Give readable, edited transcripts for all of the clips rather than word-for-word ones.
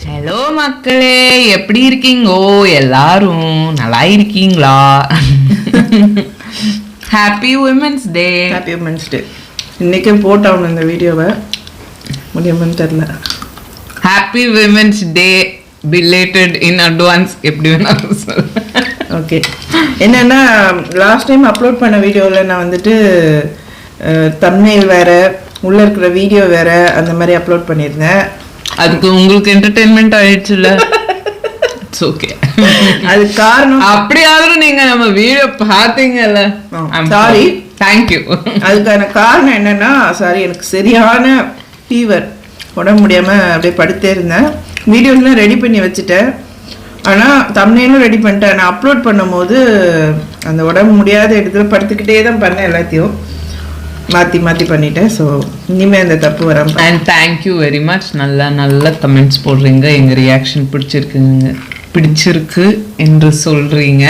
Hello மக்களே, எப்படி இருக்கீங்கோ? எல்லாரும் நல்லா இருக்கீங்களா? Happy women's day. Happy women's day. இன்னைக்கு போட்டவங்க இந்த வீடியோவை முடியுமான்னு தெரியல. Happy women's day belated in advance, எப்படி வேணாலும் சொல்லுவேன். ஓகே, என்னென்னா லாஸ்ட் டைம் அப்லோட் பண்ண வீடியோவில் நான் வந்துட்டு தம்ப்நெயில் வேறு உள்ளே இருக்கிற வீடியோ வேறு அந்த மாதிரி அப்லோட் பண்ணியிருந்தேன். அதுக்கு உங்களுக்கு என்டர்டெயின்மெண்ட் ஆயிடுச்சுல்ல? It's okay. அது காரணம் அப்படியாவது நீங்க நம்ம வீடியோ பார்த்தீங்கல்ல, சாரி, தேங்க்யூ. அதுக்கான காரணம் என்னன்னா, சாரி, எனக்கு சரியான ஃபீவர், உடம்பு முடியாமல் அப்படியே படுத்தே இருந்தேன். வீடியோஸ்லாம் ரெடி பண்ணி வச்சுட்டேன், ஆனால் தம்ப்நெயிலும் ரெடி பண்ணிட்டேன். நான் அப்லோட் பண்ணும்போது அந்த உடம்பு முடியாத இடத்துல படுத்துக்கிட்டே தான் பண்ணேன், எல்லாத்தையும் மாற்றி மாற்றி பண்ணிட்டேன். ஸோ இனிமேல் அந்த தப்பு வராமல். And thank you very much. நல்ல கமெண்ட்ஸ் போடுறீங்க, எங்கள் ரியாக்ஷன் பிடிச்சிருக்கு என்று சொல்கிறீங்க.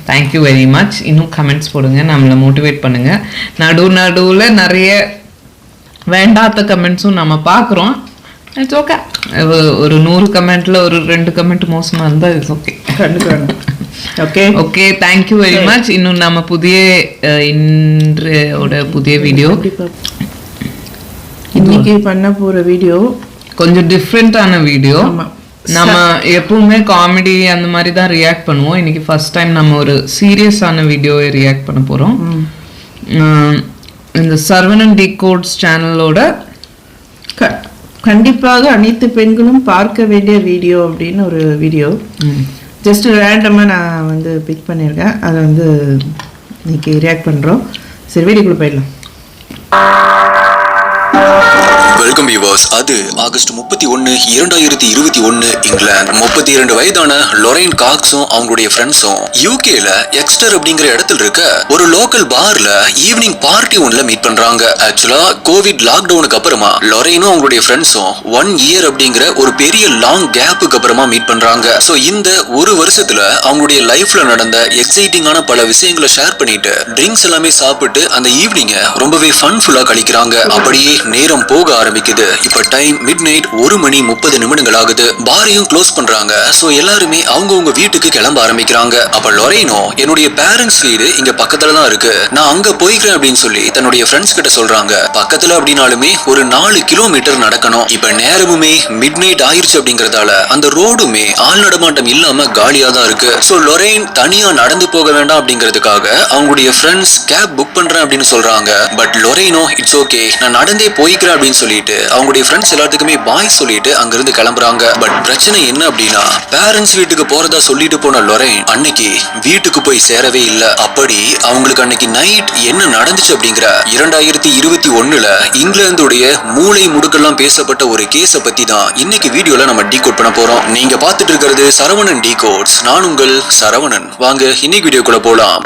Thank you very much. இன்னும் கமெண்ட்ஸ் போடுங்க, நம்மளை மோட்டிவேட் பண்ணுங்கள். நடுவில் நிறைய வேண்டாத கமெண்ட்ஸும் நம்ம பார்க்குறோம். It's okay. ஒரு 100 கமெண்ட்ல ஒரு 2 கமெண்ட் மோசமாக இருந்தால் இட்ஸ் ஓகே. கண்டிப்பாக. Okay okay, thank you very much. இன்னும் நம்ம இன்றையோட புதிய வீடியோ, இன்னைக்கு பண்ண போகிற வீடியோ கொஞ்சம் டிஃப்ரெண்டான வீடியோ. நம்ம எப்பவுமே காமெடி அந்த மாதிரி தான் ரியாக்ட் பண்ணுவோம். இன்னைக்கு ஃபர்ஸ்ட் டைம் நம்ம ஒரு சீரியஸான வீடியோவை ரியாக்ட் பண்ண போகிறோம். இந்த சரவணன் டிகோட்ஸ் சேனலோட கண்டிப்பாக அனைத்து பெண்களும் பார்க்க வேண்டிய வீடியோ அப்படின்னு ஒரு வீடியோ. ஜஸ்ட் ரேண்டமாக நான் வந்து பிக் பண்ணியிருக்கேன், அதை வந்து இன்னைக்கு ரியாக்ட் பண்ணுறோம். சரி, வீடியோக்குள்ள போயிடலாம். Welcome viewers. அது ஆகஸ்ட் 31, 2021 இங்கிலாந்து. 32 வயதான லொரைன் காக்ஸும் அவங்களுடைய ஃப்ரெண்ட்ஸும் யூகேல எக்ஸ்டர் அப்படிங்கிற இடத்துல இருக்க ஒரு லோக்கல் பார்ல ஈவினிங் பார்ட்டி ஒன்ல மீட் பண்றாங்க. ஆக்சுவலா கோவிட் லாக்டவுனுக்கு அப்புறமா லொரைனும் அவங்களுடைய ஃப்ரெண்ட்ஸும் 1 இயர் அப்படிங்கிற ஒரு பெரிய லாங் கேப்புக்கு அப்புறமா மீட் பண்றாங்க. சோ இந்த ஒரு வருஷத்துல அவங்களுடைய லைஃப்ல நடந்த எக்ஸைட்டிங்கான பல விஷயங்களை ஷேர் பண்ணிட்டு ட்ரிங்க்ஸ் எல்லாமே சாப்பிட்டு அந்த ஈவினிங்க ரொம்பவே ஃபன்ஃபுல்லா கழிக்கிறாங்க. அப்படியே நேரம் போக ஆரம்பிக்குது. இப்ப டைம் மிட்நைட் 1:30 ஆகுது. பாரையும் க்ளோஸ் பண்றாங்க. சோ எல்லாருமே அவங்கவுங்க வீட்டுக்கு கிளம்ப ஆரம்பிக்கிறாங்க. அப்ப லொரைனோ, என்னுடைய பேரண்ட்ஸ் வீடு இங்க பக்கத்துல தான் இருக்கு, நான் அங்க போய்க்கிறேன் அப்படின்னு சொல்லி தன்னுடைய ஃப்ரெண்ட்ஸ் கிட்ட சொல்றாங்க. பக்கத்துல அப்படின்னாலுமே ஒரு 4 கிலோமீட்டர் நடக்கணும். இப்ப நேரமுமே மிட்நைட் ஆயிருச்சு அப்படிங்கறதால அந்த ரோடுமே ஆள் நடமாட்டம் இல்லாம காலியா தான் இருக்கு. சோ லொரைன் தனியா நடந்து போக வேண்டாம் அப்படிங்கிறதுக்காக அவங்களுடைய ஃப்ரெண்ட்ஸ் கேப் புக் பண்றேன் அப்படின்னு சொல்றாங்க. பட் லொரைனோ, இட்ஸ் ஓகே, நான் நடந்தே போய்க்கிறேன் அப்படின்னு சொல்லிட்டு அவங்களுடைய ஃப்ரெண்ட்ஸ் எல்லாத்துக்குமே பாய் சொல்லிட்டு அங்கிருந்து கிளம்புறாங்க. பட் பிரச்சனை என்ன அப்படின்னா, பேரண்ட்ஸ் வீட்டுக்கு போறதா சொல்லிட்டு போன லொரைன் அன்னைக்கு வீட்டுக்கு போய் சேரவே இல்லை. அப்படி அவங்களுக்கு அன்னைக்கு நைட் என்ன நடந்துச்சு அப்படிங்கிற 2021 இங்கிலாந்துடைய மூளை முடுக்கெல்லாம் பேசப்பட்ட ஒரு கேஸ பத்தி தான் இன்னைக்கு வீடியோல நம்ம டீகோட் பண்ண போறோம். நீங்க பார்த்துட்டு இருக்கிறது சரவணன் டிகோட்ஸ். நான் உங்கள் சரவணன். வாங்க இன்னைக்கு வீடியோக்குள்ள போலாம்.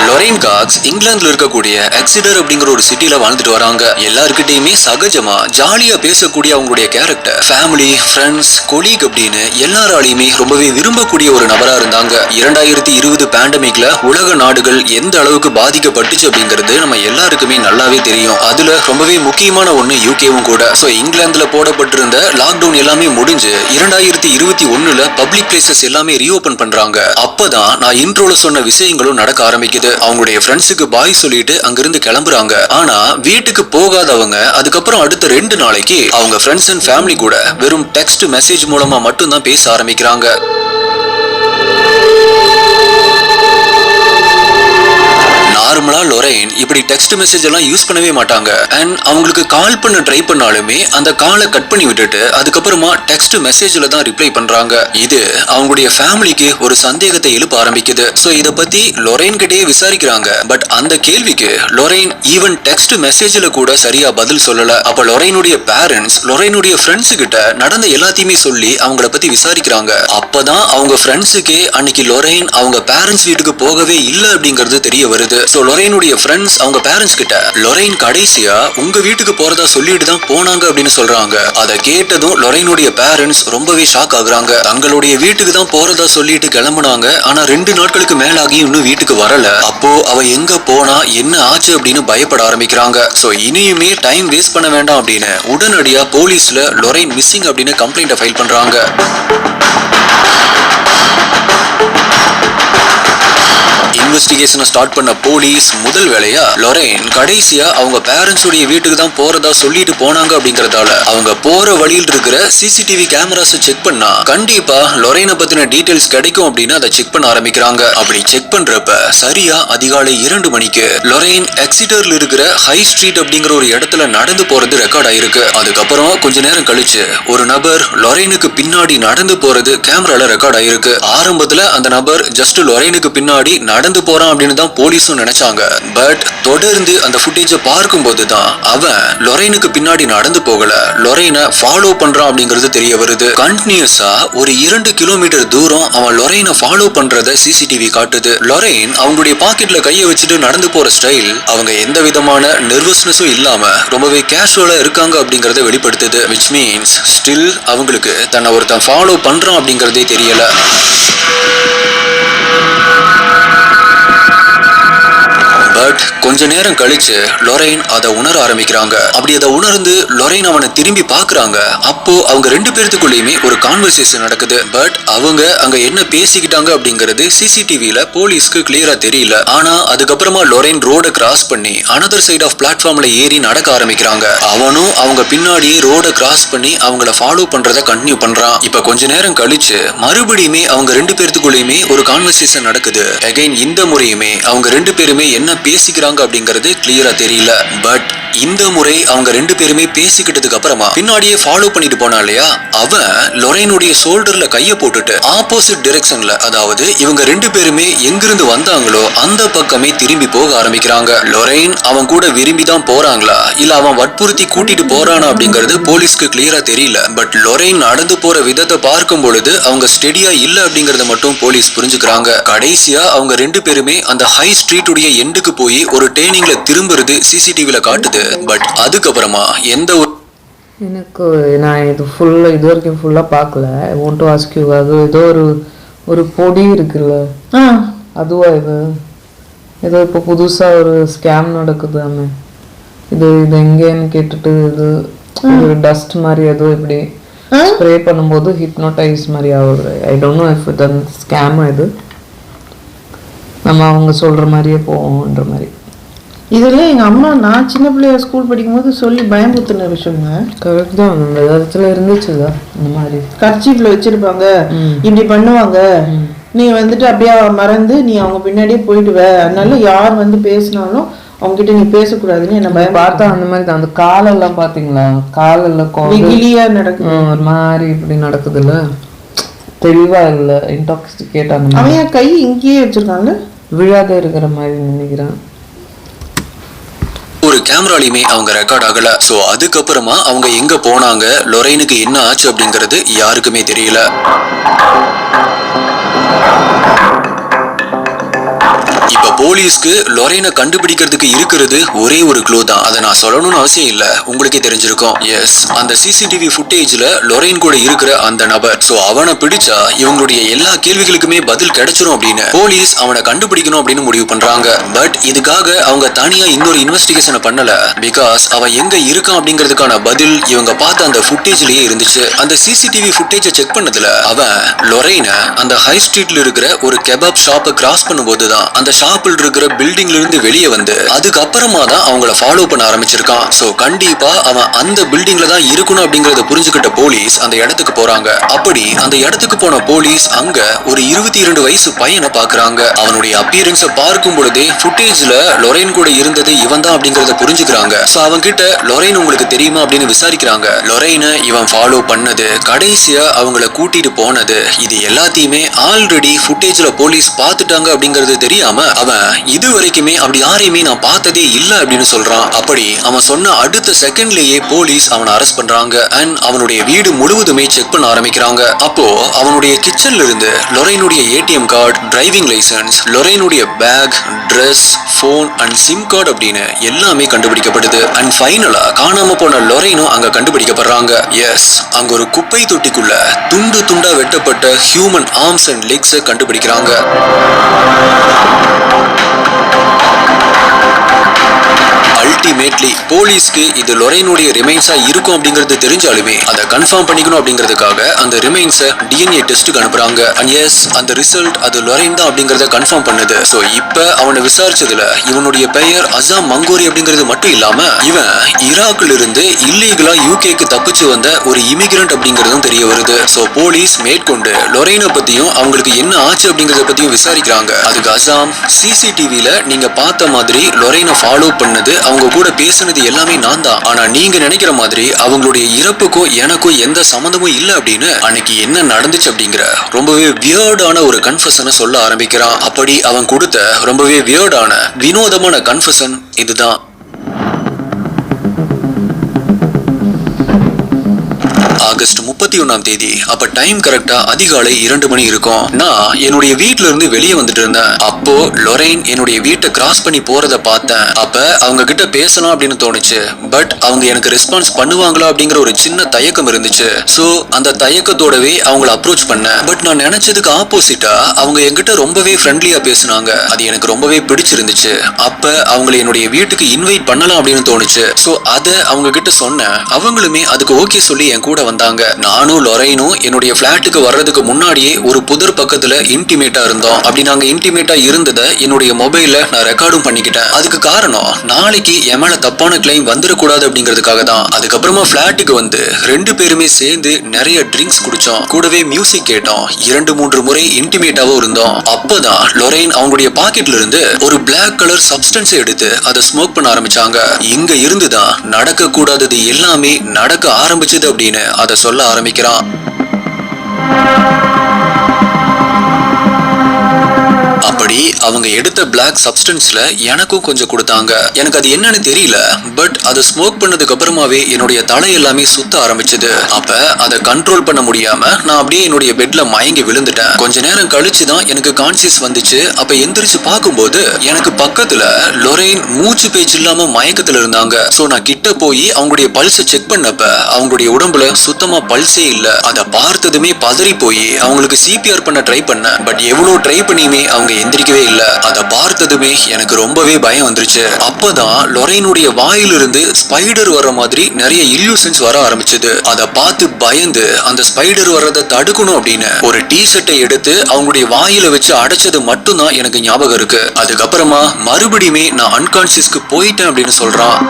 லொரைன் காக்ஸ் இங்கிலாந்துல இருக்கக்கூடிய எக்ஸிடர் அப்படிங்கிற ஒரு சிட்டில வாழ்ந்துட்டு வராங்க. எல்லாருக்கிட்டையுமே சகஜமா ஜாலியா பேசக்கூடிய அவங்களுடைய கேரக்டர், ஃபேமிலி, ஃப்ரெண்ட்ஸ், கொலீக் அப்படின்னு எல்லாராலையுமே ரொம்பவே விரும்பக்கூடிய ஒரு நபரா இருந்தாங்க. 2020 பேண்டமிக்ல உலக நாடுகள் எந்த அளவுக்கு பாதிக்கப்பட்டுச்சு அப்படிங்கிறது நம்ம எல்லாருக்குமே நல்லாவே தெரியும். அதுல ரொம்பவே முக்கியமான ஒண்ணு யூகேவும் கூட. சோ இங்கிலாந்துல போடப்பட்டிருந்த லாக்டவுன் எல்லாமே முடிஞ்சு 2021 பப்ளிக் பிளேசஸ் எல்லாமே ரீஓபன் பண்றாங்க. அப்பதான் நான் இன்ட்ரோல சொன்ன விஷயங்களும் நடக்க ஆரம்பிக்குது. அவங்களுடைய ஃப்ரெண்ட்ஸுக்கு பாய் சொல்லிட்டு அங்கிருந்து கிளம்புறாங்க. ஆனா வீட்டுக்கு போகாதவங்க அதுக்கப்புறம் அடுத்த 2 நாளைக்கு அவங்க ஃப்ரெண்ட்ஸ் அண்ட் ஃபேமிலி கூட வெறும் டெக்ஸ்ட் மெசேஜ் மூலமா மட்டும்தான் பேச ஆரம்பிக்கிறாங்க. நார்மலா லொரைன் இப்படி டெக்ஸ்ட் மெசேஜ் எல்லாம் யூஸ் பண்ணவே மாட்டாங்க. அண்ட் அவங்களுக்கு கால் பண்ண ட்ரை பண்ணாலுமே அந்த காலை கட் பண்ணி விட்டுட்டு அதுக்கப்புறமா டெக்ஸ்ட் மெசேஜ்ல தான் ரிப்ளை பண்றாங்க. இது அவங்களுடைய ஃபேமிலிக்கு ஒரு சந்தேகத்தை எழுப்ப ஆரம்பிக்குது. சோ இத பத்தி லொரைன் கிட்டயே விசாரிக்கிறாங்க. பட் அந்த கேள்விக்கு லொரைன் ஈவன் டெக்ஸ்ட் மெசேஜ்ல கூட சரியா பதில் சொல்லல. அப்ப லொரைனுடைய பேரண்ட்ஸ் லொரைனுடைய ஃப்ரெண்ட்ஸ் கிட்ட நடந்த எல்லாத்தையுமே சொல்லி அவங்கள பத்தி விசாரிக்கிறாங்க. அப்பதான் அவங்க ஃப்ரெண்ட்ஸுக்கே அன்னைக்கு லொரைன் அவங்க பேரண்ட்ஸ் வீட்டுக்கு போகவே இல்லை அப்படிங்கிறது தெரிய வருது. சோ லொரைனுடைய ஃப்ரெண்ட்ஸ் அவங்க பேரண்ட்ஸ் கிட்ட லொரைன் கடைசியா உங்க வீட்டுக்கு போறதா சொல்லிட்டு தான் போனாங்க அப்படின்னு சொல்றாங்க. அதை கேட்டதும் லொரைனுடைய பேரண்ட்ஸ் ரொம்பவே ஷாக் ஆகுறாங்க. தங்களுடைய வீட்டுக்கு தான் போறதா சொல்லிட்டு கிளம்புனாங்க. ஆனா 2 நாட்களுக்கு மேலாகி இன்னும் வீட்டுக்கு வரல. அப்போ அவ எங்க போனா என்ன ஆச்சு அப்படின்னு பயப்பட ஆரம்பிக்கிறாங்க. சோ இனியுமே டைம் வேஸ்ட் பண்ண வேண்டாம் அப்படின்னு உடனடியா போலீஸ்ல லொரைன் மிஸ்ஸிங் அப்படின்னு கம்ப்ளைண்ட் ஃபைல் பண்றாங்க. இன்வெஸ்டிகேஷனை ஸ்டார்ட் பண்ண போலீஸ் முதல் வேலையா லொரைன் கடைசியா அவங்க பேரண்ட்ஸ் உடைய வீட்டுக்கு தான் போறதா சொல்லிட்டு போனாங்க அப்படிங்கறதால அவங்க போற வழியில் இருக்கிற சிசிடிவி கேமராஸ் செக் பண்ணா கண்டிப்பா லொரைனை பத்தின டீடைல்ஸ் கிடைக்கும் அப்படின்னு அதை செக் பண்ண ஆரம்பிக்கிறாங்க. அப்படி செக் பண்றப்ப சரியா அதிகாலை 2 மணிக்கு லொரைன் எக்ஸிட்டர்ல இருக்கிற ஹை ஸ்ட்ரீட் அப்படிங்கிற ஒரு இடத்துல நடந்து போறது ரெக்கார்ட் ஆயிருக்கு. அதுக்கப்புறம் கொஞ்ச நேரம் கழிச்சு ஒரு நபர் லொரைனுக்கு பின்னாடி நடந்து போறது கேமரால ரெக்கார்ட் ஆயிருக்கு. ஆரம்பத்துல அந்த நபர் ஜஸ்ட் லொரைனுக்கு பின்னாடி நடந்து போறான் அப்படின்னு தான் போலீஸும் நினைச்சாங்க. பட் தொடர்ந்து அந்த ஃபுட்டேஜை பார்க்கும்போது தான் அவன் லொரைனுக்கு பின்னாடி நடந்து போகல, லொரைனை ஃபாலோ பண்றான் அப்படிங்கிறது தெரிய வருது. கண்டினியூஸா ஒரு 2 கிலோமீட்டர் தூரம் அவன் லொரைனை ஃபாலோ பண்றத சிசிடிவி காட்டுது. லொரைன் அவங்களுடைய பாக்கெட்ல கையை வச்சுட்டு நடந்து போற ஸ்டைல் அவங்க எந்த விதமான நர்வஸ்னஸும் இல்லாம ரொம்பவே கேஷுவலா இருக்காங்க அப்படிங்கறத வெளிப்படுத்துது. which means ஸ்டில் அவங்களுக்கு தன்னை ஒருத்தன் ஃபாலோ பண்றான் அப்படிங்கறதே தெரியல. பட் கொஞ்ச நேரம் கழிச்சு லொரைன் அதை உணர ஆரம்பிக்கிறாங்க. அப்படி அதை உணர்ந்து லொரைன் அவனை திரும்பி பாக்குறாங்க. அப்போ அவங்க 2 பேருக்குள்ளேயுமே ஒரு கான்வர்சேஷன் நடக்குது. பட் அவங்க அங்க என்ன பேசிக்கிட்டாங்க அப்படிங்கிறது சிசிடிவில போலீஸ்க்கு கிளியரா தெரியல. ஆனா அதுக்கப்புறமா லொரைன் ரோட கிராஸ் பண்ணி அனதர் சைட் ஆஃப் பிளாட்ஃபார்ம்ல ஏறி நடக்க ஆரம்பிக்கிறாங்க. அவனும் அவங்க பின்னாடியே ரோட கிராஸ் பண்ணி அவங்கள ஃபாலோ பண்றத கண்டினியூ பண்றான். இப்ப கொஞ்ச நேரம் கழிச்சு மறுபடியுமே அவங்க 2 பேருக்குள்ளேயுமே ஒரு கான்வர்சேஷன் நடக்குது. அகைன் இந்த முறையுமே அவங்க 2 பேருமே என்ன பேசிக்கிறாங்க அப்படிங்கிறது கிளியரா தெரியல. பட் இந்த முறை அவங்க 2 பேருமே பேசிக்கிட்டதுக்கு அப்புறமா பின்னாடியே ஃபாலோ பண்ணிட்டு போனா இல்லையா, அவன் லொரைனுடைய ஷோல்டர்ல கைய போட்டுட்டு ஆப்போசிட் டைரக்ஷன்ல, அதாவது இவங்க 2 பேருமே எங்கிருந்து வந்தாங்களோ அந்த பக்கமே திரும்பி போக ஆரம்பிக்கிறாங்க. லொரைன் அவன் கூட விரும்பி தான் போறாங்களா இல்ல அவன் வற்புறுத்தி கூட்டிட்டு போறானா அப்படிங்கிறது போலீஸ்க்கு கிளியரா தெரியல. பட் லொரைன் நடந்து போற விதத்தை பார்க்கும் பொழுது அவங்க ஸ்டெடியா இல்ல அப்படிங்கறத மட்டும் போலீஸ் புரிஞ்சுக்கிறாங்க. கடைசியா அவங்க 2 பேருமே அந்த ஹை ஸ்ட்ரீட் உடைய எண்டுக்கு போய் ஒரு டேர்னிங்ல திரும்புறது சிசிடிவில காட்டுது. பட் அதுக்கப்புறமா எந்த ஒரு எனக்கு நான் இது வரைக்கும் ஃபுல்லாக பார்க்கல. I want to ask you, அது ஏதோ ஒரு பொடி இருக்குல்ல, அதுவா இது? ஏதோ இப்போ புதுசாக ஒரு ஸ்கேம் நடக்குதாமே, இது எங்கேன்னு கேட்டுட்டு இது ஒரு டஸ்ட் மாதிரி ஏதோ இப்படி ஸ்ப்ரே பண்ணும்போது ஹிப்னோடைஸ் மாதிரி ஆகுது. ஐ டோன்ட் நோ இஃப் இது ஸ்கேம். இது நம்ம அவங்க சொல்கிற மாதிரியே போவோன்ற மாதிரி. இதெல்லாம் எங்கள் அம்மா நான் சின்ன பிள்ளைய ஸ்கூல் படிக்கும்போது சொல்லி பயமுறுத்தின விஷயங்க. கரெக்ட் தான், அந்த இடத்துல இருந்துச்சுதா இந்த மாதிரி கர்ச்சீஃப்ல வச்சிருப்பாங்க, இப்படி பண்ணுவாங்க, நீ வந்துட்டு அப்படியே மறந்து நீ அவங்க பின்னாடியே போயிடுவ, அதனால யார் வந்து பேசினாலும் அவங்க கிட்ட நீ பேசக்கூடாதுன்னு என்ன பயம். பார்த்தா அந்த மாதிரி தான். அந்த காலெல்லாம் பார்த்தீங்களா, காலெல்லாம் கிளியா நடக்குது, ஒரு மாதிரி இப்படி நடக்குதுல்ல, தெளிவா இல்லை, இன்டாக்சிகேட். அந்த அவன் கை இங்கேயே வச்சிருக்காங்க, விழாத இருக்கிற மாதிரி நினைக்கிறேன். ஒரு கேமராலையுமே அவங்க ரெக்கார்ட் ஆகல. சோ அதுக்கப்புறமா அவங்க எங்க போனாங்க, லொரைனுக்கு என்ன ஆச்சு அப்படிங்கிறது யாருக்குமே தெரியல. இப்ப போலீஸ்க்கு லொரைனை கண்டுபிடிக்கிறதுக்கு இருக்கிறது ஒரே ஒரு க்ளூ தான். அதை நான் சொல்லணும்னு அவசியம் இல்ல, உங்களுக்கே தெரிஞ்சிருக்கும். எஸ், அந்த சிசிடிவி ஃபுட்டேஜ்ல லொரைன் கூட இருக்கிற அந்த நபர். சோ அவனை பிடிச்சா இவங்களுடைய எல்லா கேள்விகளுக்குமே பதில் கிடைச்சிரும் அப்படின்னு போலீஸ் அவனை கண்டுபிடிக்கணும் அப்படின்னு முடிவு பண்றாங்க. பட் இதுக்காக அவங்க தனியா இன்னொரு இன்வெஸ்டிகேஷனை பண்ணல. பிகாஸ் அவன் எங்க இருக்கான் அப்படிங்கிறதுக்கான பதில் இவங்க பார்த்த அந்த ஃபுட்டேஜ்லயே இருந்துச்சு. அந்த சிசிடிவி ஃபுட்டேஜை செக் பண்ணதுல அவன் லொரைனை அந்த ஹை ஸ்ட்ரீட்ல இருக்கிற ஒரு கெபாப் ஷாப்பை கிராஸ் பண்ணும்போது தான் அந்த ஷாப்பில் இருக்கிற பில்டிங்ல இருந்து வெளியே வந்து அதுக்கப்புறமா தான் அவங்கள ஃபாலோ பண்ண ஆரம்பிச்சிருக்கான். சோ கண்டிப்பா அவன் அந்த பில்டிங்ல தான் இருக்கணும் அப்படிங்கறத புரிஞ்சுக்கிட்ட போலீஸ் அந்த இடத்துக்கு போறாங்க. அப்படி அந்த இடத்துக்கு போன போலீஸ் அங்க ஒரு 22 வயசு பையனை பாக்குறாங்க. அவனுடைய அப்பியரன்ஸை பார்க்கும் பொழுதே ஃபுட்டேஜ்ல லொரைன் கூட இருந்தது இவன் தான் அப்படிங்கறத புரிஞ்சுக்கிறாங்க. சோ அவன் கிட்ட லொரைன் உங்களுக்கு தெரியுமா அப்படின்னு விசாரிக்கிறாங்க. லொரைனை இவன் ஃபாலோ பண்ணது, கடைசியா அவங்கள கூட்டிட்டு போனது, இது எல்லாத்தையுமே ஆல்ரெடி ஃபுட்டேஜ்ல போலீஸ் பார்த்துட்டாங்க அப்படிங்கறது தெரியாம அவன் இது வரைக்குமே அப்படி யாரையுமே நான் பார்த்ததே இல்ல அப்படின்னு சொல்றான். அப்படி அவன் சொன்ன அடுத்த செகண்ட்லயே போலீஸ் அவனை அரெஸ்ட் பண்றாங்க. அண்ட் அவனுடைய வீடு முழுவதுமே செக் பண்ண ஆரம்பிக்கிறாங்க. அப்போ அவனுடைய கிச்சன்ல இருந்து லொரைனுடைய ஏடிஎம் கார்டு, டிரைவிங் லைசன்ஸ், லொரைனுடைய bag, dress, phone and SIM card அப்படின்னு எல்லாமே கண்டுபிடிக்கப்படுது. அண்ட் ஃபைனலா காணாம போன லொரைனும் அங்க கண்டுபிடிக்கப்படுறாங்க. எஸ், அங்க ஒரு குப்பை தொட்டிக்குள்ள துண்டு துண்டா வெட்டப்பட்ட ஹியூமன் ஆர்ம்ஸ் அண்ட் லெக்ஸ் கண்டுபிடிக்கிறாங்க. அல்டிமேட்லி போலீஸ்க்கு இது லொரைனுடைய ரிமைன்ஸா இருக்கும் அப்படிங்கிறது தெரிஞ்சாலுமே அதை கன்ஃபார்ம் பண்ணிக்கணும் அப்படிங்கிறதுக்காக அந்த ரிமைன்ஸை DNA டெஸ்ட்டுக்கு அனுப்புறாங்க. அண்ட் எஸ், அந்த ரிசல்ட் அது லொரைன் தான் அப்படிங்கறத கன்ஃபார்ம் பண்ணுது. சோ இப்ப அவனை விசாரிச்சதுல இவனுடைய பெயர் அசாம் மங்கோரி அப்படிங்கிறது மட்டும் இல்லாம இவன் ஈராக்ல இருந்து இல்லீகலா யூகேக்கு தப்பிச்சு வந்த ஒரு இமிகிரண்ட் அப்படிங்கறதும் தெரிய வருது. சோ போலீஸ் மேற்கொண்டு லொரைனை பத்தியும் அவங்களுக்கு என்ன ஆச்சு அப்படிங்கறத பத்தியும் விசாரிக்கிறாங்க. அதுக்கு அசாம், CCTVல நீங்க பார்த்த மாதிரி லொரைனை ஃபாலோ பண்ணது, அவங்க கூட பேசுனது எல்லாமே நான் தான். ஆனா நீங்க நினைக்கிற மாதிரி அவங்களுடைய இறப்புக்கும் எனக்கும் எந்த சம்பந்தமும் இல்ல அப்படின்னு அன்னைக்கு என்ன நடந்துச்சு அப்படிங்கிற ரொம்பவே வியர்டான ஒரு கன்ஃபெஷனை சொல்ல ஆரம்பிக்கிறான். அப்படி அவன் கொடுத்த ரொம்பவே வியர்டான வினோதமான கன்ஃபெஷன் இதுதான். ஆகஸ்ட் 31ஆம் தேதி. அப்ப டைம் கரெக்டா அதிகாலை 2 மணி இருக்கும். நான் என்னுடைய வீட்ல இருந்து வெளியே வந்துட்டு இருந்தேன். அப்போ லொரைன் என்னுடைய வீட்டை கிராஸ் பண்ணி போறத பார்த்தேன். அப்ப அவங்க கிட்ட பேசலாம் அப்படின்னு தோணுச்சு. பட் அவங்க எனக்கு ரெஸ்பான்ஸ் பண்ணுவாங்களா அப்படிங்கிற ஒரு சின்ன தயக்கம் இருந்துச்சு. சோ அந்த தயக்கத்தோடவே அவங்கள அப்ரோச் பண்ணேன். பட் நான் நினைச்சதுக்கு ஆப்போசிட்டா அவங்க என்கிட்ட ரொம்பவே ஃப்ரெண்ட்லியா பேசினாங்க. அது எனக்கு ரொம்பவே பிடிச்சிருந்துச்சு. அப்ப அவங்களை என்னுடைய வீட்டுக்கு இன்வைட் பண்ணலாம் அப்படின்னு தோணுச்சு. சோ அத அவங்க கிட்ட சொன்னேன். அவங்களுமே அதுக்கு ஓகே சொல்லி என் கூட வந்தாங்க. நானும் லொரைனும் என்னுடைய பிளாட்டுக்கு வர்றதுக்கு முன்னாடியே ஒரு புதர் பக்கத்துல இன்டிமேட்டா இருந்தோம். அப்படி நாங்க இன்டிமேட்டா இருந்ததை என்னுடைய மொபைல்ல நான் ரெக்கார்டும் பண்ணிக்கிட்டேன். அதுக்கு காரணம் நாளைக்கு என் மேல தப்பான கிளைம் வந்துடக்கூடாது அப்படிங்கிறதுக்காக தான். அதுக்கப்புறமா பிளாட்டுக்கு வந்து 2 பேருமே சேர்ந்து நிறைய ட்ரிங்க்ஸ் குடிச்சோம். கூடவே மியூசிக் கேட்டோம். 2-3 முறை இன்டிமேட்டாவும் இருந்தோம். அப்பதான் லொரைன் அவங்களுடைய பாக்கெட்ல இருந்து ஒரு பிளாக் கலர் சப்ஸ்டன்ஸ் எடுத்து அதை ஸ்மோக் பண்ண ஆரம்பிச்சாங்க. இங்க இருந்துதான் நடக்க கூடாதது எல்லாமே நடக்க ஆரம்பிச்சது அப்படின்னு அதை சொல்ல ஆரம்பிக்கிறான். அப்படி அவங்க எடுத்த பிளாக் சப்ஸ்டன்ஸ்ல எனக்கும் கொஞ்சம் கொடுத்தாங்க. எனக்கு அது என்னன்னு தெரியல. பட் அதை ஸ்மோக் பண்ணதுக்கு அப்புறமாவே என்னுடைய தலை எல்லாமே சுத்த ஆரம்பிச்சது. அப்ப அதை கண்ட்ரோல் பண்ண முடியாம நான் அப்படியே என்னுடைய பெட்ல மயங்கி விழுந்துட்டேன். கொஞ்ச நேரம் கழிச்சுதான் எனக்கு கான்சியஸ் வந்துச்சு. அப்ப எந்திரிச்சு பார்க்கும்போது எனக்கு பக்கத்துல லொரைன் மூச்சு பேச்சு இல்லாம மயக்கத்துல இருந்தாங்க. சோ நான் கிட்ட போய் அவங்களுடைய பல்ஸை செக் பண்ணப்ப அவங்களுடைய உடம்புல சுத்தமா பல்ஸே இல்ல. அதை பார்த்ததுமே பதறி போய் அவங்களுக்கு CPR பண்ண ட்ரை பண்ணேன். பட் எவ்வளவு ட்ரை பண்ணியுமே அவங்க எந்திரிக்கவே இல்ல. அதை பார்த்ததுமே எனக்கு ரொம்பவே பயம் வந்துருச்சு. அப்பதான் லொரைனுடைய வாயிலிருந்து ஸ்பைடர் வர மாதிரி நிறைய இல்யூஷன்ஸ் வர ஆரம்பிச்சது. அதை பார்த்து பயந்து அந்த ஸ்பைடர் வர்றதை தடுக்கணும் அப்படின்னு ஒரு T-ஷர்ட்டை எடுத்து அவங்களுடைய வாயில வச்சு அடைச்சது மட்டும்தான் எனக்கு ஞாபகம் இருக்கு. அதுக்கப்புறமா மறுபடியுமே நான் அன்கான்சியஸ்க்கு போயிட்டேன் அப்படின்னு சொல்றான்.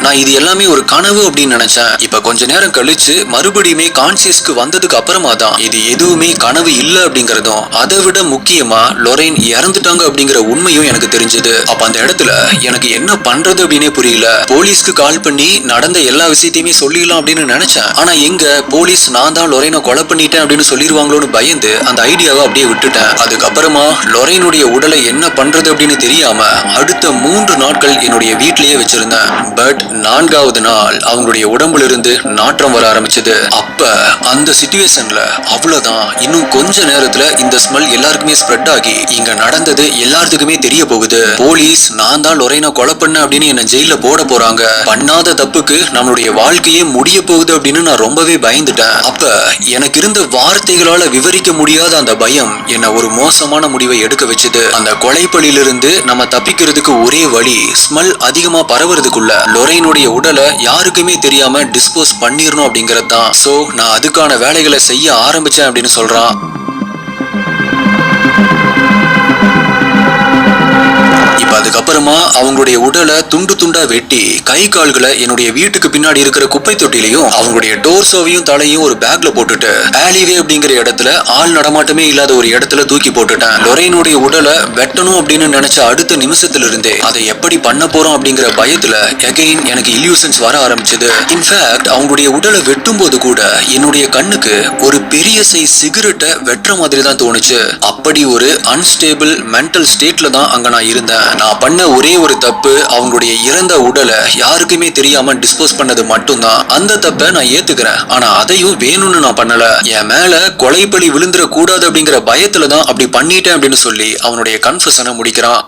நான் இது எல்லாமே ஒரு கனவு அப்படின்னு நினைச்சேன். இப்ப கொஞ்ச நேரம் கழிச்சு மறுபடியுமே கான்சியஸ்க்கு வந்ததுக்கு அப்புறமா தான் இது எதுவுமே கனவு இல்ல அப்படிங்கறதும், அதை விட முக்கியமா லொரைன் இறந்துட்டாங்க அப்படிங்கிற உண்மையும் எனக்கு தெரிஞ்சது. அப்ப அந்த இடத்துல எனக்கு என்ன பண்றது அப்படின்னே புரியல. போலீஸ்க்கு கால் பண்ணி நடந்த எல்லா விஷயத்தையுமே சொல்லிடலாம் அப்படின்னு நினைச்சேன். ஆனா எங்க போலீஸ் நான் தான் லொரைனை கொலை பண்ணிட்டேன் அப்படின்னு சொல்லிடுவாங்களோன்னு பயந்து அந்த ஐடியாவை அப்படியே விட்டுட்டேன். அதுக்கப்புறமா லொரைனுடைய உடலை என்ன பண்றது அப்படின்னு தெரியாம அடுத்த 3 நாட்கள் என்னுடைய வீட்டிலேயே வச்சிருந்தேன். பட் 4வது நாள் அவங்களுடைய உடம்புல இருந்து நாற்றம் வர ஆரம்பிச்சது. அப்ப அந்த சிச்சுவேஷன்ல அவ்வளவுதான், இன்னும் கொஞ்ச நேரத்துல இந்த ஸ்மெல் எல்லாருக்குமே ஸ்ப்ரெட் ஆகி இங்க நடந்தது எல்லாத்துக்குமே தெரிய போகுது. போலீஸ் நான் தான் லொரைனை கொலை பண்ண அப்படின்னு என்ன ஜெயில போட போறாங்க. பண்ணாத தப்புக்கு நம்மளுடைய வாழ்க்கையே முடிய போகுது அப்படின்னு நான் ரொம்பவே பயந்துட்டேன். அப்ப எனக்கு இருந்த வார்த்தைகளால விவரிக்க முடியாத அந்த பயம் என்ன ஒரு மோசமான முடிவை எடுக்க வச்சது. அந்த கொலைப்பழியிலிருந்து நம்ம தப்பிக்கிறதுக்கு ஒரே வழி ஸ்மெல் அதிகமா பரவுறதுக்குள்ள லொரைனுடைய உடலை யாருக்குமே தெரியாம டிஸ்போஸ் பண்ணிரணும் அப்படிங்கறது தான். சோ நான் அதுக்கான வேலைகளை செய்ய ஆரம்பிச்சேன் அப்படின்னு சொல்றான். இப்ப அதுக்கப்புறமா அவங்களுடைய உடலை துண்டு துண்டா வெட்டி கை கால்களை என்னுடைய வீட்டுக்கு பின்னாடி இருக்கிற குப்பை தொட்டிலையும் அவங்களுடைய டோர்சோவையும் தலையும் ஒரு பேக்ல போட்டுட்டு ஆலிவே அப்படிங்கிற இடத்துல ஆள் நடமாட்டமே இல்லாத ஒரு இடத்துல தூக்கி போட்டுட்டேன். லொரைனுடைய உடலை வெட்டணும் அப்படின்னு நினைச்ச அடுத்த நிமிஷத்துல இருந்தே அதை எப்படி பண்ண போறோம் அப்படிங்கிற பயத்துல அகைன் எனக்கு இல்யூஷன்ஸ் வர ஆரம்பிச்சது. இன்ஃபேக்ட் அவங்களுடைய உடலை வெட்டும் போது கூட என்னுடைய கண்ணுக்கு ஒரு பெரிய சைஸ் சிகரெட்டை வெட்டுற மாதிரி தான் தோணுச்சு. அப்படி ஒரு அன்ஸ்டேபிள் மென்டல் ஸ்டேட்ல தான் அங்க நான் இருந்தேன். நான் பண்ண ஒரே ஒரு தப்பு அவங்களுடைய இறந்த உடலை யாருக்குமே தெரியாம டிஸ்போஸ் பண்ணது மட்டும்தான். அந்த தப்பை நான் ஏத்துக்கிறேன். ஆனா அதையும் வேணும்னு நான் பண்ணல. என் மேல கொலைப்பழி விழுந்துட கூடாது அப்படிங்கிற பயத்துலதான் அப்படி பண்ணிட்டேன் அப்படின்னு சொல்லி அவனுடைய கன்ஃபெஷனை முடிக்கிறான்.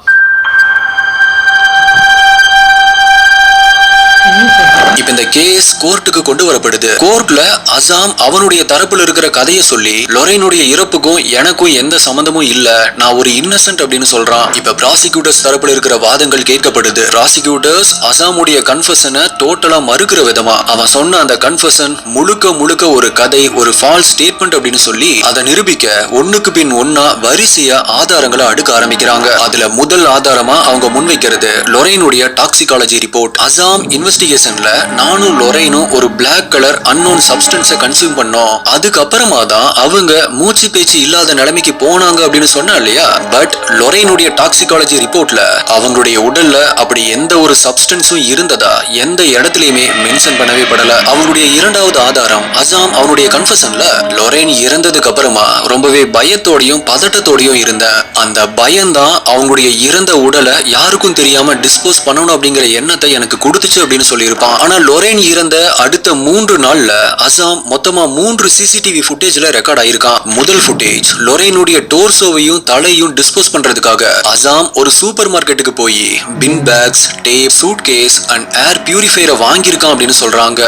இப்ப இந்த கேஸ் கோர்ட்டுக்கு கொண்டு வரப்படுது. கோர்ட்ல அசாம் அவனுடைய தரப்புல இருக்கிற கதையை சொல்லி லொரைனுடைய இறப்புக்கும் எனக்கும் எந்த சம்பந்தமும் இல்ல, நான் ஒரு இன்னசென்ட் அப்படின்னு சொல்றான். இப்ப ப்ராசிக்யூட்டர்ஸ் தரப்புல இருக்கிற வாதங்கள் கேட்கப்படுது. ப்ராசிக்யூட்டர்ஸ் அசாமுடைய கன்ஃபெஷனை டோட்டலா மறுக்கிற விதமா அவன் சொன்ன அந்த கன்ஃபெஷன் முழுக்க முழுக்க ஒரு கதை, ஒரு ஃபால்ஸ் ஸ்டேட்மெண்ட் அப்படின்னு சொல்லி அதை நிரூபிக்க ஒண்ணுக்கு பின் ஒன்னா வரிசையா ஆதாரங்களை அடுக்க ஆரம்பிக்கிறாங்க. அதுல முதல் ஆதாரமா அவங்க முன்வைக்கிறது லொரைனுடைய டாக்ஸிகாலஜி ரிப்போர்ட். அசாம் இன்வெஸ்டிகேஷன்ல நானும் லொரைனும் ஒரு பிளாக் கலர் அன்னோன் சப்ஸ்டன்ஸை கன்சியூம் பண்ணோம். அதுக்கப்புறமா தான் அவங்க மூச்சு பேச்சு இல்லாத நிலைமைக்கு போனாங்க அப்படின்னு சொன்னா இல்லையா. பட் லொரைனுடைய டாக்ஸிகாலஜி ரிப்போர்ட்ல அவங்களுடைய உடல்ல அப்படி எந்த ஒரு சப்ஸ்டன்ஸும் இருந்ததா எந்த இடத்துலயுமே மென்ஷன் பண்ணவே படல. அவங்களுடைய இரண்டாவது ஆதாரம் அசாம் அவனுடைய கன்ஃபெஷன்ல லொரைன் இறந்ததுக்கு அப்புறமா ரொம்பவே பயத்தோடையும் பதட்டத்தோடையும் இருந்தேன். அந்த பயம்தான் அவங்களுடைய இறந்த உடலை யாருக்கும் தெரியாம டிஸ்போஸ் பண்ணணும் அப்படிங்கிற எண்ணத்தை எனக்கு கொடுத்துச்சு அப்படின்னு சொல்லியிருப்பான். ஆனா லொரைன் இறந்த அடுத்த 3 நாள்ல அசாம் மொத்தமா 3 சிசிடிவி ஃபுட்டேஜ்ல ரெக்கார்ட் ஆயிருக்கான். முதல் ஃபுட்டேஜ் லொரைனுடைய டோர்சோவையும் தலையும் டிஸ்போஸ் பண்றதுக்காக அசாம் ஒரு சூப்பர் மார்க்கெட்டுக்கு போய் bin bags, tape, suitcase and air பியூரிஃபையரை வாங்கியிருக்கான் அப்படின்னு சொல்றாங்க.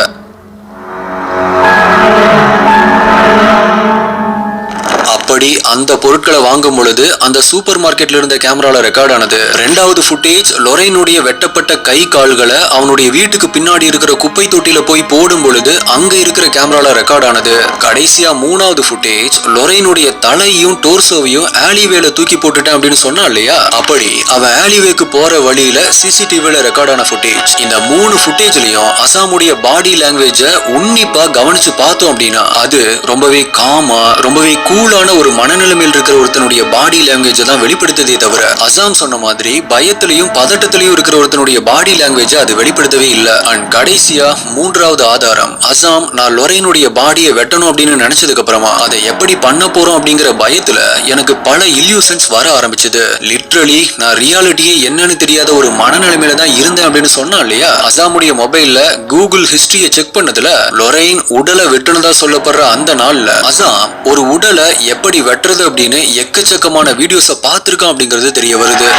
அப்படி அந்த பொருட்களை வாங்கும் பொழுது அந்த சூப்பர் மார்க்கெட்ல இருந்த கேமரால ரெக்கார்ட் ஆனது. ரெண்டாவது ஃபுட்டேஜ் லொரைனுடைய வெட்டப்பட்ட கை கால்களை அவனுடைய வீட்டுக்கு பின்னாடி இருக்கிற குப்பை தொட்டியில போய் போடும் பொழுது அங்க இருக்கிற கேமரால ரெக்கார்ட் ஆனது. கடைசியா மூணாவது ஃபுட்டேஜ் லொரைனுடைய தலையும் டோர்சோவையும் ஆலிவேல தூக்கி போட்டுட்டேன் அப்படின்னு சொன்னா இல்லையா. அப்படி அவன் ஆலிவேக்கு போற வழியில சிசிடிவில ரெக்கார்ட் ஆன ஃபுட்டேஜ். இந்த 3 ஃபுட்டேஜ்லயும் அசாமுடைய பாடி லாங்குவேஜ உன்னிப்பா கவனிச்சு பார்த்தோம் அப்படின்னா அது ரொம்பவே காமா, ரொம்பவே கூலான ஒரு மனநிலைமையில் இருக்கிற ஒருத்தனுடைய பாடி லாங்குவேஜ் தான் வெளிப்படுத்ததே தவிர அசாம் சொன்ன மாதிரி பயத்திலையும் பதட்டத்திலையும் இருக்கிற ஒருத்தனுடைய பாடி லாங்குவேஜ் அது வெளிப்படுத்தவே இல்ல. அண்ட் கடைசியா மூன்றாவது ஆதாரம் அசாம் நான் லொரைனுடைய பாடியை வெட்டணும் அப்படின்னு நினைச்சதுக்கு அப்புறமா அதை எப்படி பண்ண போறோம் அப்படிங்கிற பயத்துல எனக்கு பல இல்யூஷன்ஸ் வர ஆரம்பிச்சது. லிட்ரலி நான் ரியாலிட்டியே என்னன்னு தெரியாத ஒரு மனநிலைமையில தான் இருந்தேன் அப்படின்னு சொன்னா இல்லையா. அசாமுடைய மொபைல்ல கூகுள் ஹிஸ்டரியை செக் பண்ணதுல லொரைன் உடலை வெட்டணுதா சொல்லப்படுற அந்த நாள்ல அசாம் ஒரு உடலை எப்படி வெட்டுறது அப்படின்னு எக்கச்சக்கமான வீடியோஸை பார்த்திருக்கான் அப்படிங்கிறது தெரிய வருது.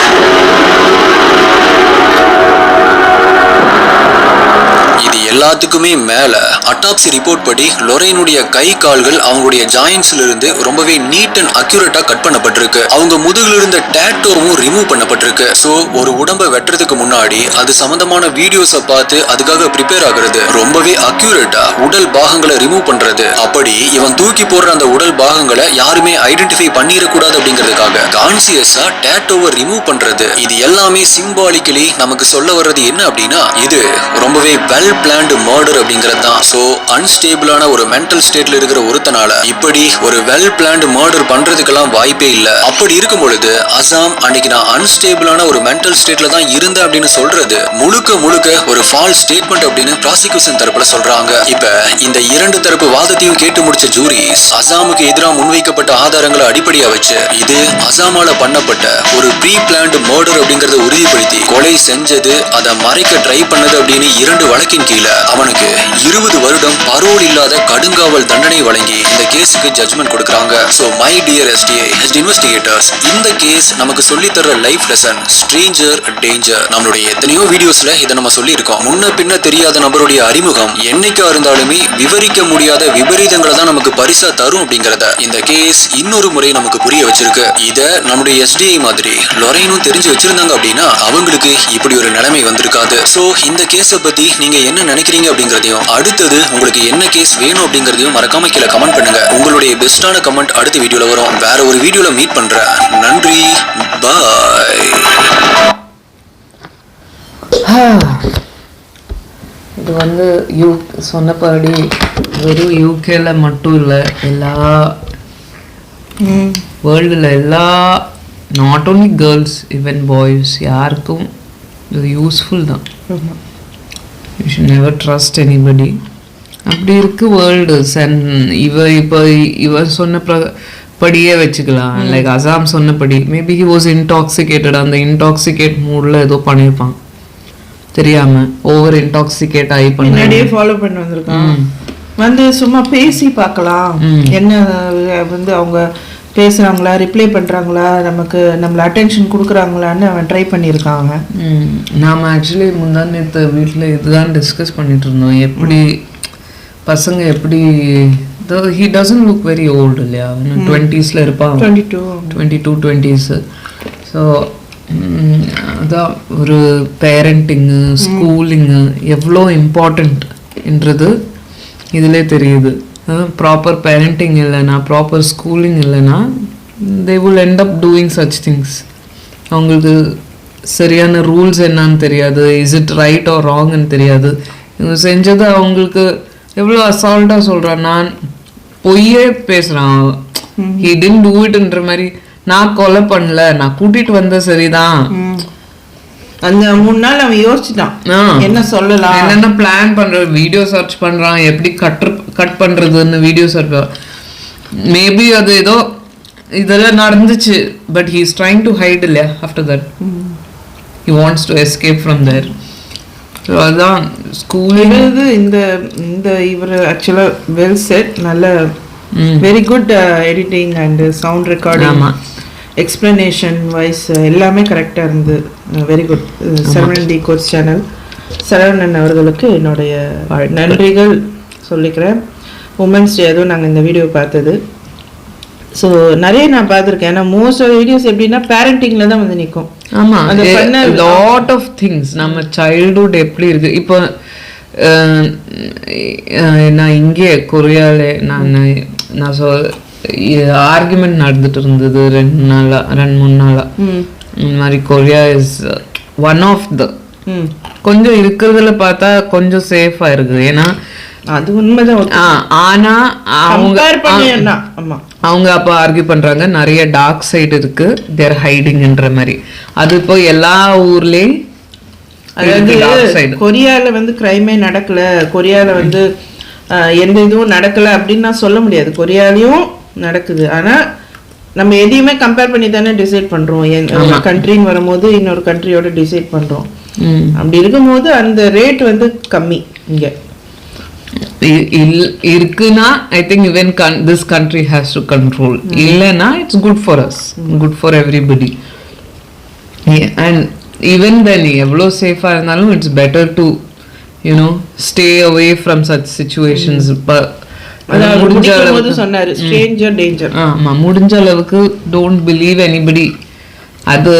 இது எல்லாத்துக்குமே மேல அட்டாப்சி ரிப்போர்ட் படி லொரைனுடைய கை கால்கள் அவங்களுடைய ஜாயின்ஸ்ல இருந்து ரொம்பவே நீட் அண்ட் அக்யூரேட்டா கட் பண்ணப்பட்டிருக்கு. அவங்க முதுகுல இருந்த டேட்டோவும் ரிமூவ் பண்ணப்பட்டிருக்கு. சோ ஒரு உடம்பை வெட்டுறதுக்கு முன்னாடி அது சம்பந்தமான வீடியோஸை பார்த்து அதுக்காக ப்ரிப்பேர் ஆகுறது, ரொம்பவே அக்யூரேட்டா உடல் பாகங்களை ரிமூவ் பண்றது, அப்படி இவன் தூக்கி போடுற அந்த உடல் பாகங்களை யாருமே ஐடென்டிஃபை பண்ணிடக்கூடாது அப்படிங்கிறதுக்காக கான்சியஸா டேட்டோவை ரிமூவ் பண்றது, இது எல்லாமே சிம்பாலிக்கலி நமக்கு சொல்ல வர்றது என்ன அப்படின்னா இது ரொம்பவே வெல் பிளான்டு மர்டர் அப்படிங்கிறது தான். சோ அன்ஸ்டேபிளான ஒரு மென்டல் ஸ்டேட்ல இருக்கிற ஒருத்தனால இப்படி ஒரு வெல் பிளான்டு மர்டர் பண்றதுக்கெல்லாம் வாய்ப்பே இல்ல. அப்படி இருக்கும் பொழுது அசாம் அன்னைக்கு நான் அன்ஸ்டேபிளான ஒரு மென்டல் ஸ்டேட்ல தான் இருந்தேன் அப்படின்னு சொல்றது முழுக்க முழுக்க ஒரு ஃபால்ஸ் ஸ்டேட்மெண்ட் அப்படின்னு ப்ராசிக்யூஷன் தரப்புல சொல்றாங்க. இப்ப இந்த 2 தரப்பு வாதத்தையும் கேட்டு முடிச்ச ஜூரிஸ் அசாமுக்கு எதிராக முன்வைக்கப்பட்ட ஆதாரங்களை அடிப்படையா வச்சு இது அசாமால பண்ணப்பட்ட ஒரு ப்ரீ பிளான்டு மர்டர் அப்படிங்கறத உறுதிப்படுத்தி கொலை செஞ்சது அதை மறைக்க ட்ரை பண்ணது அப்படின்னு 2 வழக்கின் கீழே அவனுக்கு 20 வருடம் பரோல் இல்லாத கடுங்காவல் தண்டனை வழங்கி இந்த கேஸுக்கு ஜட்ஜ்மெண்ட் கொடுக்கறாங்க. So my dear SDA investigators, இந்த கேஸ் நமக்கு சொல்லி தர லைஃப் லெசன் ஸ்ட்ரேஞ்சர் டேஞ்சர். நம்மளுடைய எத்தனையோ வீடியோஸ்ல இதை நம்ம சொல்லி இருக்கோம். முன்ன பின்ன தெரியாத நபருடைய அறிமுகம் என்னைக்கா இருந்தாலுமே விவரிக்க முடியாத விபரீதங்களை தான் நமக்கு பரிசா தரும் அப்படிங்கறத இந்த கேஸ் இன்னொரு முறை நமக்கு புரிய வச்சிருக்கு. இத நம்முடைய SDA மாதிரி லொரைனும் தெரிஞ்சு வச்சிருந்தாங்க அப்படின்னா அவங்களுக்கு இப்படி ஒரு நிலைமை வந்திருக்காது. சோ இந்த கேஸை பத்தி நீங்க என்ன நினைக்கிறீங்க அப்படிங்கறதையும் அடுத்தது உங்களுக்கு என்ன கேஸ் வேணும் அப்படிங்கறதையும் மறக்காம கீழே கமெண்ட் பண்ணுங்க. உங்களுடைய பெஸ்டான கமெண்ட் அடுத்த வீடியோல வரும். வேற ஒரு வீடியோல மீட் பண்றேன். நன்றி, பாய். இது வந்து சொன்னபடி வெறும் யூகேல மட்டும் இல்லை, எல்லா வேர்ல்டில் எல்லா not only girls even boys யாருக்கும் இது யூஸ்ஃபுல் தான். You should never trust anybody. அப்படி இருக்கு வேர்ல்டு. இவ சொன்ன படியே வச்சுக்கலாம். லைக் அசாம் சொன்னபடி மேபி ஹி வாஸ் இன்டாக்சிகேட்டட். அந்த இன்டாக்சிகேட் மூட்ல ஏதோ பண்ணியிருப்பான் தெரியாம, ஓவர் இன்டாக்சிகேட் ஆகி முன்னாடியே ஃபாலோ பண்ணி வந்திருக்கான். வந்து சும்மா பேசி பார்க்கலாம், என்ன வந்து அவங்க பேசுறாங்களா, ரிப்ளை பண்றாங்களா, நம்மள அட்டென்ஷன் கொடுக்குறாங்களான்னு அவன் ட்ரை பண்ணியிருக்காங்க. நாம ஆக்சுவலி முந்தா நேற்று வீட்டில் இதுதான் டிஸ்கஸ் பண்ணிட்டு இருந்தோம், எப்படி பசங்க எப்படி he doesn't look very old இல்லையா, 20sல இருப்பான், 22-20s. ஸோ அதான் ஒரு பேரண்டிங்கு ஸ்கூலிங்கு எவ்வளோ இம்பார்ட்டண்ட் என்றது இதிலே தெரியுது. ப்ராப்பர் பேரண்டிங் இல்லைன்னா, ப்ராப்பர் ஸ்கூலிங் இல்லைன்னா they will end up doing such things. அவங்களுக்கு சரியான ரூல்ஸ் என்னன்னு தெரியாது, இஸ் இட் ரைட் ஆர் ராங்னு தெரியாது. இவங்க செஞ்சது அவங்களுக்கு எவ்வளோ அசால்ட்டாக சொல்கிறான், நான் பொய்யே பேசுகிறான், he didn't do itன்ற மாதிரி, நான் கொலை பண்ணல, நான் கூட்டிட்டு வந்த சரிதான். அந்த 3 நாள் அவன் யோசிச்சுட்டான் என்ன சொல்லலாம், என்னென்ன பிளான் பண்ற, வீடியோ சர்ச் பண்றான், எப்படி கட் பண்றதுன்னு வீடியோ சர்ச். மேபி அது ஏதோ இதெல்லாம் நடந்துச்சு, but he is trying to hide இல்லையா. After that he wants to escape from there. So அதான் ஸ்கூல் இந்த இவர் ஆக்சுவலாக வெல் செட், நல்ல very good editing and sound recording, explanation wise எல்லாமே கரெக்டாக இருந்து very good. Saravanan T course channel Saravanan அவர்களுக்கு என்னுடைய நன்றிகள் சொல்லிக்கிறேன். உமன்ஸ் டே அதுவும் நாங்கள் இந்த வீடியோ பார்த்தது. ஸோ நிறைய நான் பார்த்துருக்கேன். ஏன்னா மோஸ்ட் ஆஃப் வீடியோஸ் எப்படின்னா பேரண்டிங்கில் தான் வந்து நிற்கும். ஆமாம், லாட் ஆஃப் திங்ஸ் நம்ம சைல்ட்ஹுட் எப்படி இருக்கு. இப்போ நான் இங்கே கொரியாவில் நான் ஆர்குமெண்ட் நடந்துட்டு இருந்தது 2-3 நாளா. இந்த மாதிரி Korea is one of the கொஞ்சம் இருக்கிறதுல பார்த்தா கொஞ்சம் சேஃபா இருக்குது. ஏன்னா அது உண்மைதான். ஆனா அவங்க அப்ப ஆர்கியூ பண்றாங்க, நிறைய டார்க் சைடு இருக்கு, தேர் ஹைடிங்ன்ற மாதிரி. அது இப்போ எல்லா ஊர்லயும், அதாவது கொரியால வந்து கிரைமே நடக்கல, கொரியால வந்து எந்த இதுவும் நடக்கல அப்படின்னு நான் சொல்ல முடியாது. கொரியாலையும் நடக்குது. ஆனா நம்ம எதையுமே கம்பேர் பண்ணி தானே டிசைட் பண்றோம். கண்ட்ரின்னு வரும்போது இன்னொரு கண்ட்ரியோட டிசைட் பண்றோம். அப்படி இருக்கும்போது அந்த ரேட் வந்து கம்மி இங்க இருக்குன்னா I think even this country has to control. இல்லைன்னா it's good for us, good for everybody. And even then எவ்வளோ சேஃபாக இருந்தாலும் it's better to you know stay away from such situations. முடிஞ்ச அளவுக்கு டோன்ட் பிலீவ் எனிபடி. அது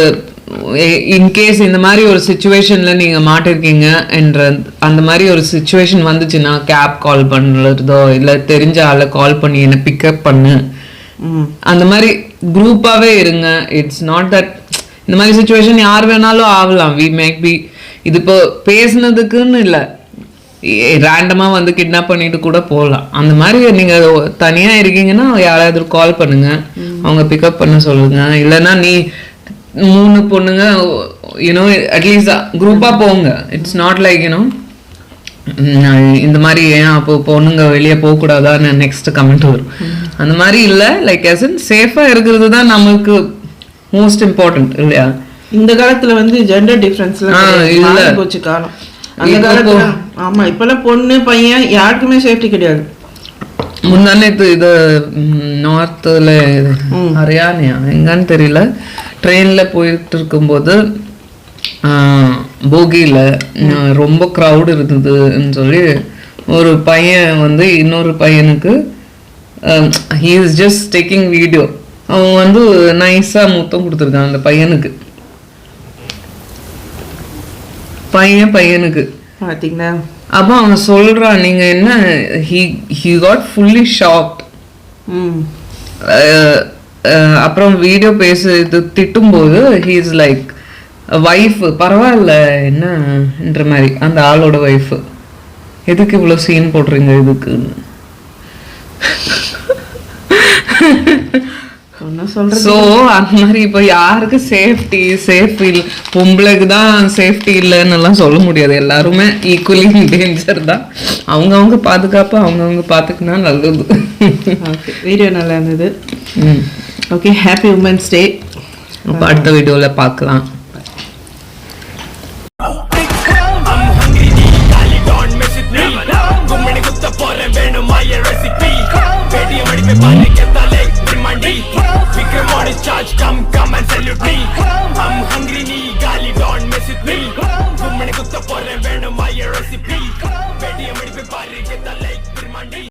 இன்கேஸ் இந்த மாதிரி ஒரு சிச்சுவேஷன்ல நீங்க மாட்டிருக்கீங்க என்ற அந்த மாதிரி ஒரு சிச்சுவேஷன் வந்துச்சுன்னா கேப் கால் பண்ணுறதோ இல்லை தெரிஞ்ச ஆளை கால் பண்ணி என்ன பிக்கப் பண்ணு, அந்த மாதிரி குரூப்பாவே இருங்க. இட்ஸ் நாட் தட் இந்த மாதிரி சிச்சுவேஷன் யார் வேணாலும் ஆகலாம். வி மேக் பி இது இப்போ பேசுனதுக்குன்னு இல்லை, ரேண்டமா வந்து கிட்னாப் பண்ணிட்டு கூட போகலாம். அந்த மாதிரி நீங்க தனியா இருக்கீங்கன்னா யாராவது கால் பண்ணுங்க, அவங்க பிக்கப் பண்ண சொல்லுங்க. இல்லைன்னா நீ 3 பொண்ணுங்க யூனோ அட்லீஸ்ட் குரூப்பா போங்க. இட்ஸ் நாட் லைக் யூனோ இந்த மாதிரி ஏன் அப்போ பொண்ணுங்க வெளியே போகக்கூடாதான்னு நெக்ஸ்ட் கமெண்ட் வரும். அந்த மாதிரி இல்லை, லைக் as in சேஃபா இருக்கிறது தான் நமக்கு மோஸ்ட் இம்பார்ட்டன்ட் இல்லையா. இந்த காலத்துல வந்து ஜெண்டர் டிஃபரன்ஸ்ல போச்சு காலம். அந்த காலத்துல ஆமா, இப்பெல்லாம் பொண்ணு பையன் யாருக்குமே சேஃப்டி கிடையாது. முன்னாடி இது நார்த்ல ஹரியானா எங்கன்னு தெரியல, ட்ரெயின்ல போயிட்டு இருக்கும்போது போகியில ரொம்ப க்ரௌட் இருந்ததுன்னு சொல்லி ஒரு பையன் வந்து இன்னொரு பையனுக்கு he is just taking video, அவன் வந்து நைஸா முத்தம் கொடுத்துருக்கான் அந்த பையனுக்கு பாத்தீங்களா. அப்போ அவன் சொல்றான், நீங்க என்ன, he got fully shocked. அப்புறம் வீடியோ இது திட்டும்போது he is like வைஃப் பரவாயில்ல என்னன்ற மாதிரி, அந்த ஆளோட வைஃப் எதுக்கு இவ்வளவு சீன் போடுறீங்க இதுக்குன்னு. ஸோ அந்த மாதிரி இப்போ யாருக்கு சேஃப் இல்லை, பொம்பளைக்கு தான் சேஃப்டி இல்லைன்னு எல்லாம் சொல்ல முடியாது. எல்லாருமே ஈக்குவலி டேஞ்சர் தான். அவங்கவுங்க பாதுகாப்பாக அவங்கவுங்க பார்த்துக்கினா நல்லது. வீடியோ நல்லா இருந்தது. Okay, happy women's day. அப்ப அடுத்த வீடியோல பார்க்கலாம். Come and salute me. I'm hungry, nee, gali, don't mess with me. Gumane kutta porre, venum my recipe. Vedi amadi pe pari, get the like, pirmandi.